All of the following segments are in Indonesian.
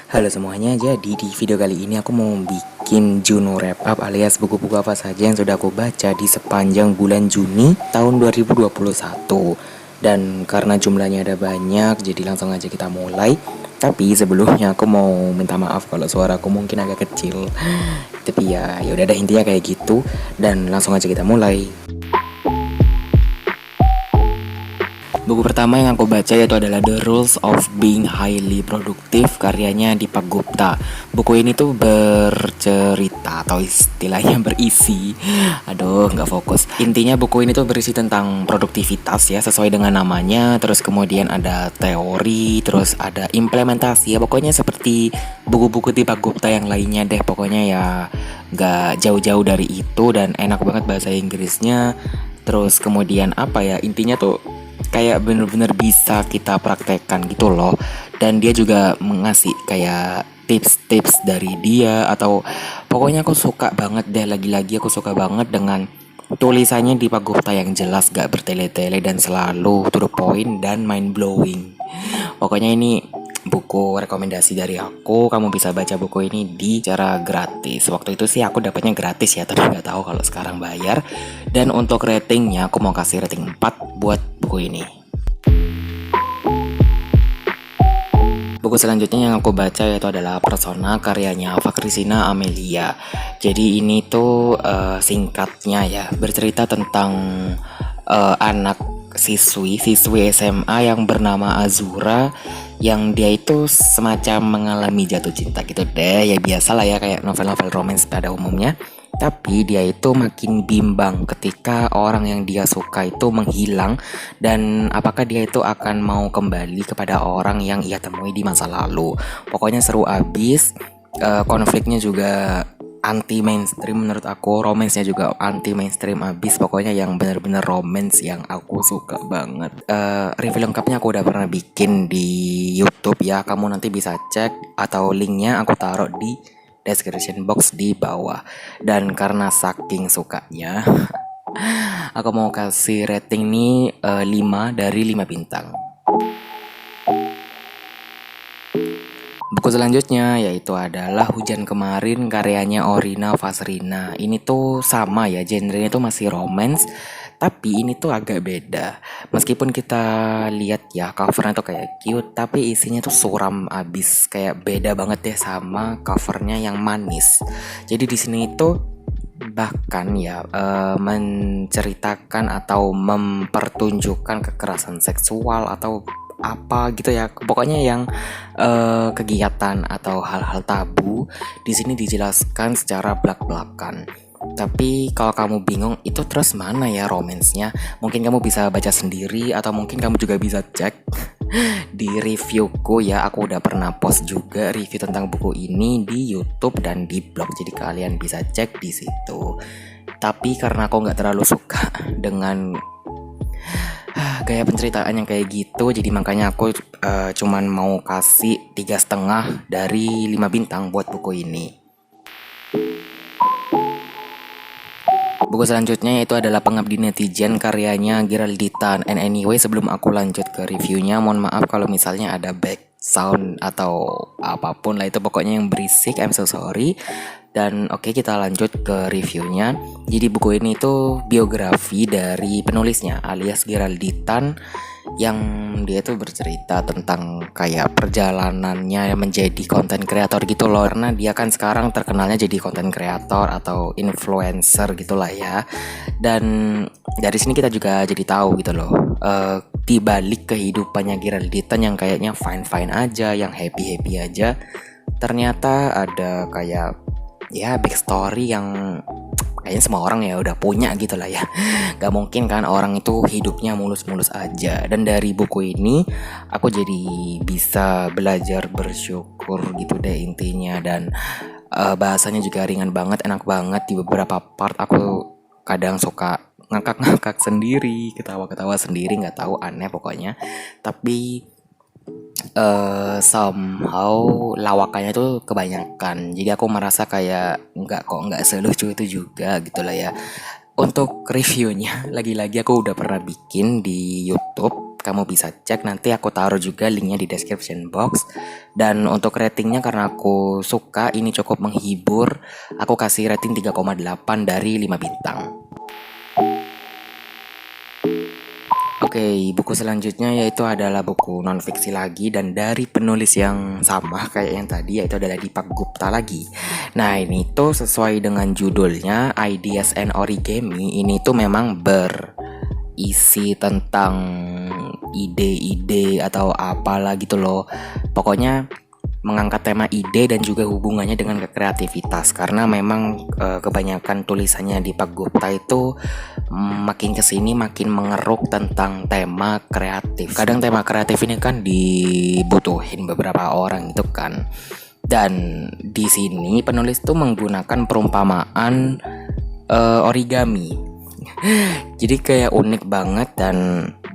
Halo semuanya, jadi di video kali ini aku mau bikin Juno Wrap Up alias buku-buku apa saja yang sudah aku baca di sepanjang bulan Juni tahun 2021. Dan karena jumlahnya ada banyak, jadi langsung aja kita mulai. Tapi sebelumnya aku mau minta maaf kalau suaraku mungkin agak kecil. Tapi ya udah ada intinya kayak gitu dan langsung aja kita mulai. Buku pertama yang aku baca yaitu adalah The Rules of Being Highly Productive karyanya Deepak Gupta. Buku ini tuh bercerita atau istilahnya berisi, aduh nggak fokus. Intinya buku ini tuh berisi tentang produktivitas ya sesuai dengan namanya. Terus kemudian ada teori, terus ada implementasi ya. Pokoknya seperti buku-buku Deepak Gupta yang lainnya deh. Pokoknya ya nggak jauh-jauh dari itu dan enak banget bahasa Inggrisnya. Terus kemudian apa ya, intinya tuh kayak bener-bener bisa kita praktekkan gitu loh. Dan dia juga mengasih kayak tips-tips dari dia, atau pokoknya aku suka banget deh. Lagi-lagi aku suka banget dengan tulisannya di Pak Gupta yang jelas, gak bertele-tele dan selalu to the point dan mind blowing. Pokoknya ini buku rekomendasi dari aku. Kamu bisa baca buku ini di cara gratis. Waktu itu sih aku dapatnya gratis ya, tapi nggak tahu kalau sekarang bayar. Dan untuk ratingnya aku mau kasih rating 4 buat buku ini. Buku selanjutnya yang aku baca yaitu adalah Persona karyanya Fakrisina Amelia. Jadi ini tuh singkatnya ya, bercerita tentang anak siswi SMA yang bernama Azura, yang dia itu semacam mengalami jatuh cinta gitu deh. Ya biasalah ya, kayak novel-novel romance pada umumnya. Tapi dia itu makin bimbang ketika orang yang dia suka itu menghilang, dan apakah dia itu akan mau kembali kepada orang yang ia temui di masa lalu. Pokoknya seru abis. Konfliknya juga anti mainstream menurut aku, romansnya juga anti mainstream abis. Pokoknya yang bener-bener romance yang aku suka banget. Review lengkapnya aku udah pernah bikin di YouTube ya, kamu nanti bisa cek atau linknya aku taruh di description box di bawah. Dan karena saking sukanya, aku mau kasih rating nih 5 dari 5 bintang. Buku selanjutnya yaitu adalah Hujan Kemarin karyanya Orina Fasrina. Ini tuh sama ya, genrenya tuh masih romance, tapi ini tuh agak beda. Meskipun kita lihat ya covernya tuh kayak cute, tapi isinya tuh suram abis. Kayak beda banget deh sama covernya yang manis. Jadi di sini tuh bahkan ya menceritakan atau mempertunjukkan kekerasan seksual atau apa gitu ya. Pokoknya yang kegiatan atau hal-hal tabu di sini dijelaskan secara belak-belakan. Tapi kalau kamu bingung itu terus mana ya romansnya, mungkin kamu bisa baca sendiri atau mungkin kamu juga bisa cek di reviewku ya. Aku udah pernah post juga review tentang buku ini di YouTube dan di blog, jadi kalian bisa cek di situ. Tapi karena aku nggak terlalu suka dengan gaya penceritaan yang kayak gitu, jadi makanya aku cuman mau kasih 3,5 dari 5 bintang buat buku ini. Buku selanjutnya itu adalah Pengabdi Netizen karyanya Geraldita. And anyway, sebelum aku lanjut ke reviewnya, mohon maaf kalau misalnya ada back sound atau apapun lah itu, pokoknya yang berisik, I'm so sorry. Dan oke, kita lanjut ke reviewnya. Jadi buku ini tuh biografi dari penulisnya alias Geralditan, yang dia tuh bercerita tentang kayak perjalanannya menjadi konten kreator gitu loh. Karena dia kan sekarang terkenalnya jadi konten kreator atau influencer gitulah ya. Dan dari sini kita juga jadi tahu gitu loh, di balik kehidupannya Geralditan yang kayaknya fine-fine aja, yang happy-happy aja, ternyata ada kayak ya backstory yang kayaknya semua orang ya udah punya gitu lah ya. Gak mungkin kan orang itu hidupnya mulus-mulus aja. Dan dari buku ini aku jadi bisa belajar bersyukur gitu deh intinya. Dan bahasanya juga ringan banget, enak banget. Di beberapa part aku kadang suka ngakak-ngakak sendiri, ketawa-ketawa sendiri, nggak tahu, aneh pokoknya. Tapi somehow lawakannya tuh kebanyakan, jadi aku merasa kayak nggak selucu itu juga gitu lah ya. Untuk reviewnya lagi-lagi aku udah pernah bikin di YouTube, kamu bisa cek, nanti aku taruh juga linknya di description box. Dan untuk ratingnya karena aku suka, ini cukup menghibur, aku kasih rating 3,8 dari 5 bintang. Oke, buku selanjutnya yaitu adalah buku non-fiksi lagi dan dari penulis yang sama kayak yang tadi, yaitu adalah Deepak Gupta lagi. Nah, ini tuh sesuai dengan judulnya Ideas and Origami, ini tuh memang berisi tentang ide-ide atau apalah gitu loh. Pokoknya mengangkat tema ide dan juga hubungannya dengan kreativitas, karena memang kebanyakan tulisannya di Pak Gupta itu makin kesini makin mengeruk tentang tema kreatif. Kadang tema kreatif ini kan dibutuhin beberapa orang itu kan. Dan di sini penulis tuh menggunakan perumpamaan origami. Jadi kayak unik banget, dan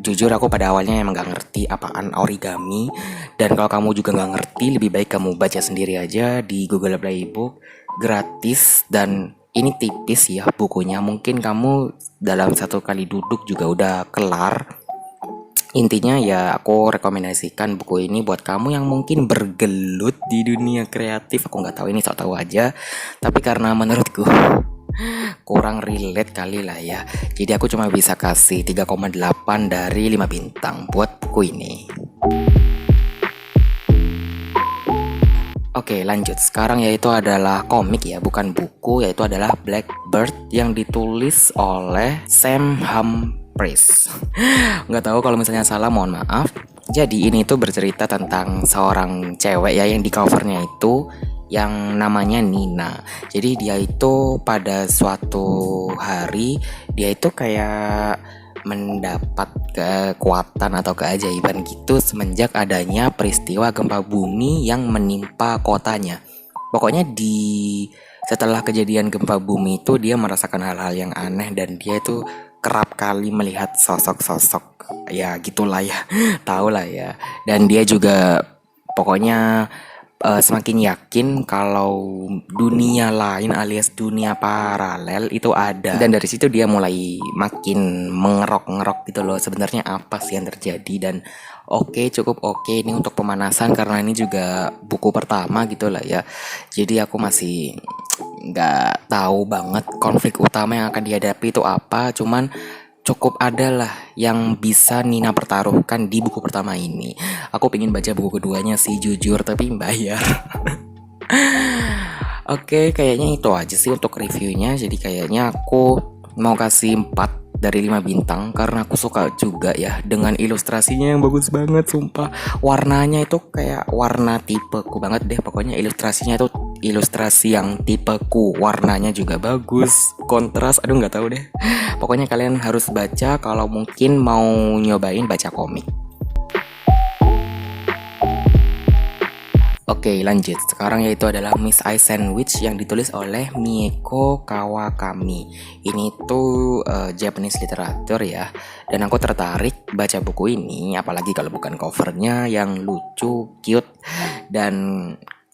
jujur aku pada awalnya emang gak ngerti apaan origami. Dan kalau kamu juga gak ngerti, lebih baik kamu baca sendiri aja di Google Play Book, gratis. Dan ini tipis ya bukunya, mungkin kamu dalam satu kali duduk juga udah kelar. Intinya ya aku rekomendasikan buku ini buat kamu yang mungkin bergelut di dunia kreatif. Aku gak tahu, ini sok tahu aja, tapi karena menurutku kurang relate kali lah ya, jadi aku cuma bisa kasih 3,8 dari 5 bintang buat buku ini. Oke, lanjut. Sekarang yaitu adalah komik ya, bukan buku, yaitu adalah Blackbird yang ditulis oleh Sam Humphries. Nggak tahu kalau misalnya salah, mohon maaf. Jadi ini tuh bercerita tentang seorang cewek ya, yang di covernya itu yang namanya Nina. Jadi dia itu pada suatu hari dia itu kayak mendapat kekuatan atau keajaiban gitu semenjak adanya peristiwa gempa bumi yang menimpa kotanya. Pokoknya setelah kejadian gempa bumi itu dia merasakan hal-hal yang aneh, dan dia itu kerap kali melihat sosok-sosok ya gitulah ya. Tahu lah ya. Dan dia juga pokoknya semakin yakin kalau dunia lain alias dunia paralel itu ada. Dan dari situ dia mulai makin mengerok-ngerok gitu loh, sebenarnya apa sih yang terjadi. Dan cukup oke ini untuk pemanasan, karena ini juga buku pertama gitu lah ya. Jadi aku masih nggak tahu banget konflik utama yang akan dihadapi itu apa, cuman cukup adalah yang bisa Nina pertaruhkan di buku pertama ini. Aku pengen baca buku keduanya sih jujur, tapi bayar. Oke, kayaknya itu aja sih untuk reviewnya. Jadi kayaknya aku mau kasih 4 dari 5 bintang, karena aku suka juga ya dengan ilustrasinya yang bagus banget, sumpah. Warnanya itu kayak warna tipeku banget deh. Pokoknya ilustrasinya itu ilustrasi yang tipeku, warnanya juga bagus, kontras, aduh nggak tahu deh. Pokoknya kalian harus baca kalau mungkin mau nyobain baca komik. Oke, lanjut. Sekarang yaitu adalah Miss Ice Sandwich yang ditulis oleh Mieko Kawakami. Ini tuh Japanese literatur ya. Dan aku tertarik baca buku ini, apalagi kalau bukan covernya yang lucu, cute, dan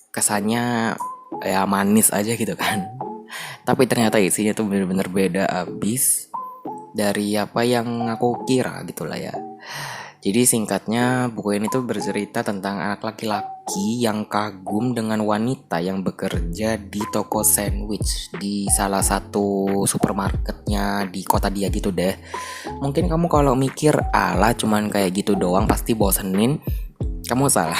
kesannya ya manis aja gitu kan. Tapi ternyata isinya tuh bener-bener beda abis dari apa yang aku kira gitulah ya. Jadi singkatnya, buku ini tuh bercerita tentang anak laki-laki yang kagum dengan wanita yang bekerja di toko sandwich di salah satu supermarketnya di kota dia gitu deh. Mungkin kamu kalau mikir ala cuman kayak gitu doang pasti bosenin, kamu salah.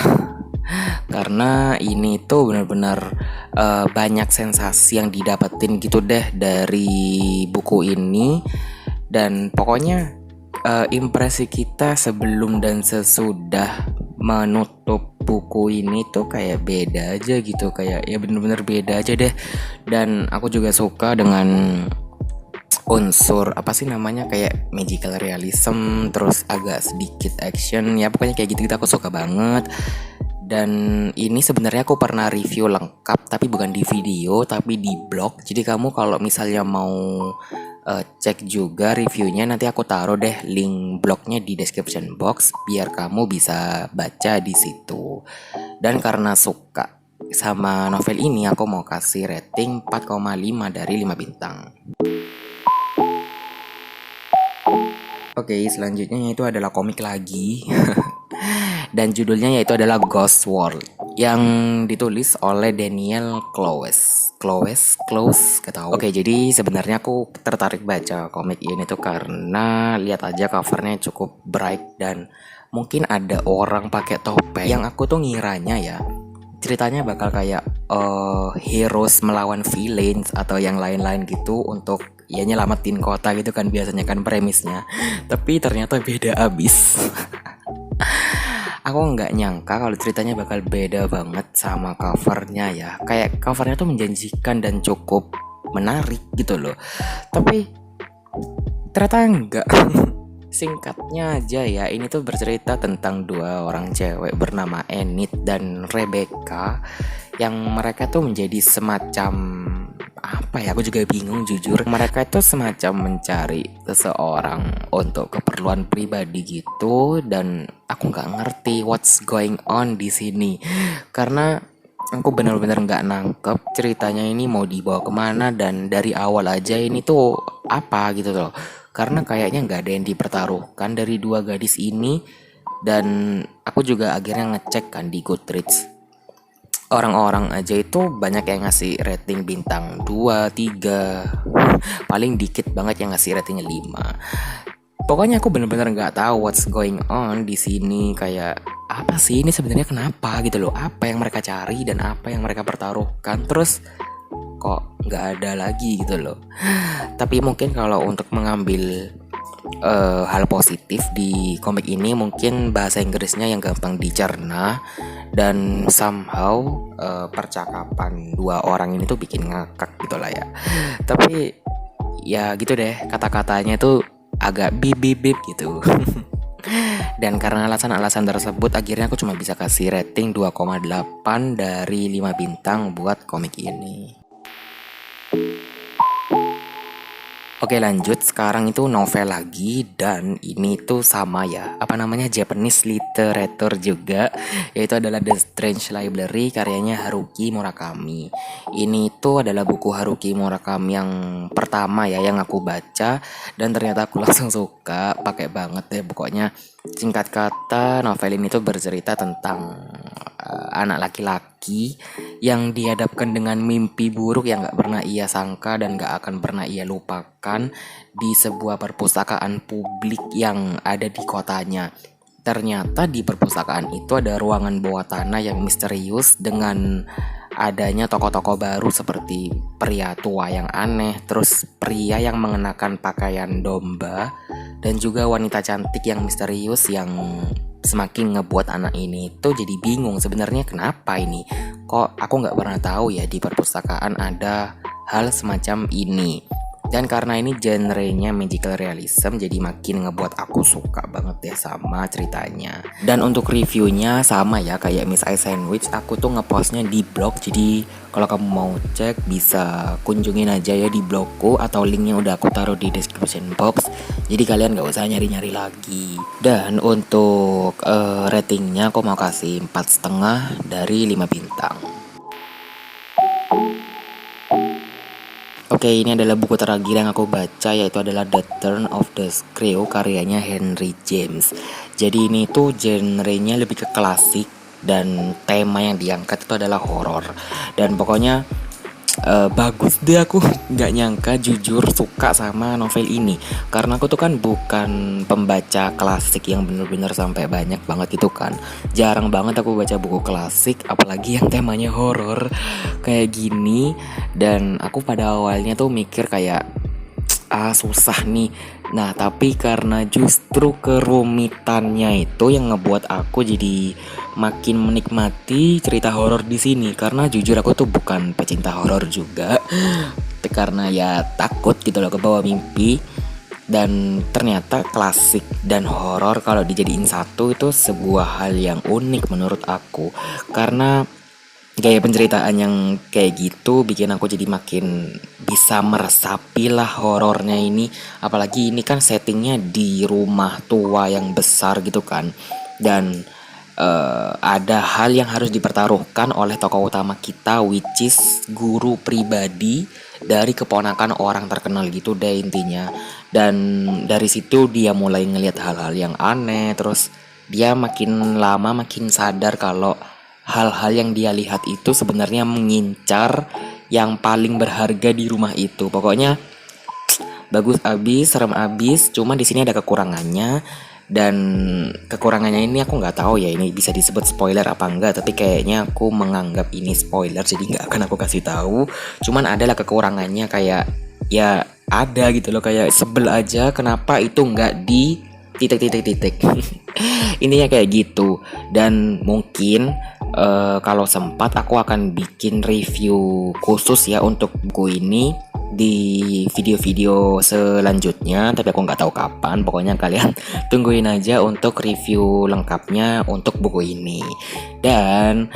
Karena ini tuh benar-benar banyak sensasi yang didapetin gitu deh dari buku ini. Dan pokoknya impresi kita sebelum dan sesudah menutup buku ini tuh kayak beda aja gitu, kayak ya bener-bener beda aja deh. Dan aku juga suka dengan unsur apa sih namanya, kayak magical realism, terus agak sedikit action ya, pokoknya kayak gitu-gitu aku suka banget. Dan ini sebenarnya aku pernah review lengkap, tapi bukan di video tapi di blog. Jadi kamu kalau misalnya mau cek juga reviewnya, nanti aku taruh deh link blognya di description box biar kamu bisa baca di situ. Dan karena suka sama novel ini, aku mau kasih rating 4,5 dari 5 bintang. Oke, selanjutnya itu adalah komik lagi. Dan judulnya yaitu adalah Ghost World yang ditulis oleh Daniel Clowes. Close, gak tahu. Oke, jadi sebenarnya aku tertarik baca komik ini tuh karena lihat aja covernya cukup bright dan mungkin ada orang pakai topeng. Yang aku tuh ngiranya ya ceritanya bakal kayak heroes melawan villains atau yang lain-lain gitu untuk ya nyelamatin kota gitu kan biasanya kan premisnya. Tapi ternyata beda abis. Aku nggak nyangka kalau ceritanya bakal beda banget sama covernya ya. Kayak covernya tuh menjanjikan dan cukup menarik gitu loh. Tapi ternyata enggak. Singkatnya aja ya, ini tuh bercerita tentang dua orang cewek bernama Enid dan Rebecca yang mereka tuh menjadi semacam apa ya, aku juga bingung jujur. Mereka itu semacam mencari seseorang untuk keperluan pribadi gitu dan aku nggak ngerti what's going on di sini karena aku benar-benar nggak nangkep ceritanya ini mau dibawa kemana dan dari awal aja ini tuh apa gitu loh. Karena kayaknya nggak ada yang dipertaruhkan dari dua gadis ini dan aku juga akhirnya ngecek kan di Goodreads. Orang-orang aja itu banyak yang ngasih rating bintang 2, 3, paling dikit banget yang ngasih ratingnya 5. Pokoknya aku bener-bener nggak tahu what's going on di sini, kayak apa sih ini sebenarnya, kenapa gitu loh, apa yang mereka cari dan apa yang mereka pertaruhkan, terus kok nggak ada lagi gitu loh. Tapi mungkin kalau untuk mengambil hal positif di komik ini mungkin bahasa Inggrisnya yang gampang dicerna dan somehow percakapan dua orang ini tuh bikin ngakak gitu lah ya. Tapi ya gitu deh, kata-katanya tuh agak bip gitu. Dan karena alasan-alasan tersebut akhirnya aku cuma bisa kasih rating 2,8 dari 5 bintang buat komik ini. Oke, lanjut, sekarang itu novel lagi dan ini tuh sama ya, apa namanya, Japanese literature juga, yaitu adalah The Strange Library karyanya Haruki Murakami. Ini tuh adalah buku Haruki Murakami yang pertama ya yang aku baca dan ternyata aku langsung suka, pakai banget deh pokoknya. Singkat kata, novel ini tuh bercerita tentang anak laki-laki yang dihadapkan dengan mimpi buruk yang gak pernah ia sangka dan gak akan pernah ia lupakan di sebuah perpustakaan publik yang ada di kotanya. Ternyata di perpustakaan itu ada ruangan bawah tanah yang misterius dengan adanya tokoh-tokoh baru seperti pria tua yang aneh, terus pria yang mengenakan pakaian domba, dan juga wanita cantik yang misterius yang semakin ngebuat anak ini tuh jadi bingung sebenarnya kenapa ini. Kok aku nggak pernah tahu ya di perpustakaan ada hal semacam ini. Dan karena ini genrenya magical realism, jadi makin ngebuat aku suka banget ya sama ceritanya. Dan untuk reviewnya sama ya kayak Miss I Sandwich, aku tuh ngepostnya di blog. Jadi kalau kamu mau cek bisa kunjungin aja ya di blogku, atau linknya udah aku taruh di description box. Jadi kalian gak usah nyari-nyari lagi. Dan untuk ratingnya aku mau kasih 4,5 dari 5 bintang. Oke, ini adalah buku terakhir yang aku baca, yaitu adalah The Turn of the Screw karyanya Henry James. Jadi ini tuh genrenya lebih ke klasik dan tema yang diangkat itu adalah horor. Dan pokoknya bagus deh, aku nggak nyangka jujur suka sama novel ini karena aku tuh kan bukan pembaca klasik yang bener-bener sampai banyak banget itu kan, jarang banget aku baca buku klasik apalagi yang temanya horor kayak gini. Dan aku pada awalnya tuh mikir kayak susah nih. Nah tapi karena justru kerumitannya itu yang ngebuat aku jadi makin menikmati cerita horor di sini. Karena jujur aku tuh bukan pecinta horor juga, karena ya takut gitu loh kebawa mimpi. Dan ternyata klasik dan horor kalau dijadiin satu itu sebuah hal yang unik menurut aku. Karena gaya penceritaan yang kayak gitu bikin aku jadi makin bisa meresapi lah horornya ini. Apalagi ini kan settingnya di rumah tua yang besar gitu kan. Dan ada hal yang harus dipertaruhkan oleh tokoh utama kita, which is guru pribadi dari keponakan orang terkenal gitu deh intinya. Dan dari situ dia mulai ngelihat hal-hal yang aneh, terus dia makin lama makin sadar kalau hal-hal yang dia lihat itu sebenarnya mengincar yang paling berharga di rumah itu. Pokoknya bagus abis, serem abis, cuma di sini ada kekurangannya. Dan kekurangannya ini aku nggak tahu ya ini bisa disebut spoiler apa enggak, tapi kayaknya aku menganggap ini spoiler jadi nggak akan aku kasih tahu. Cuman adalah kekurangannya kayak ya ada gitu loh, kayak sebel aja kenapa itu nggak di titik. Intinya kayak gitu. Dan mungkin kalau sempat aku akan bikin review khusus ya untuk buku ini di video-video selanjutnya, tapi aku nggak tahu kapan. Pokoknya kalian tungguin aja untuk review lengkapnya untuk buku ini. Dan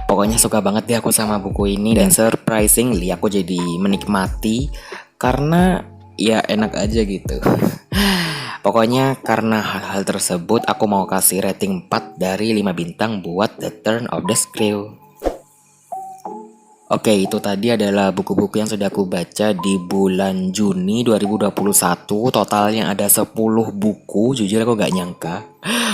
pokoknya suka banget deh aku sama buku ini, dan surprisingly aku jadi menikmati karena ya enak aja gitu. Pokoknya karena hal-hal tersebut aku mau kasih rating 4 dari 5 bintang buat The Turn of the Screw. Oke, itu tadi adalah buku-buku yang sudah aku baca di bulan Juni 2021. Totalnya ada 10 buku. Jujur aku gak nyangka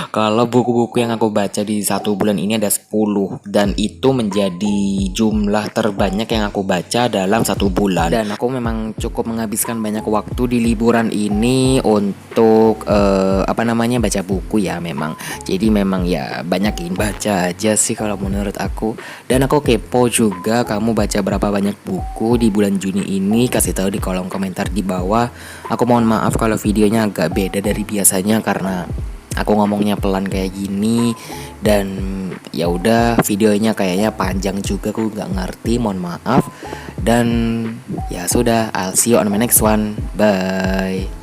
kalau buku-buku yang aku baca di 1 bulan ini ada 10. Dan itu menjadi jumlah terbanyak yang aku baca dalam 1 bulan. Dan aku memang cukup menghabiskan banyak waktu di liburan ini untuk baca buku ya memang. Jadi memang ya banyakin baca aja sih kalau menurut aku. Dan aku kepo juga kamu baca berapa banyak buku di bulan Juni ini, kasih tahu di kolom komentar di bawah. Aku mohon maaf kalau videonya agak beda dari biasanya karena aku ngomongnya pelan kayak gini. Dan ya udah, videonya kayaknya panjang juga, aku nggak ngerti, mohon maaf. Dan ya sudah, I'll see you on my next one. Bye.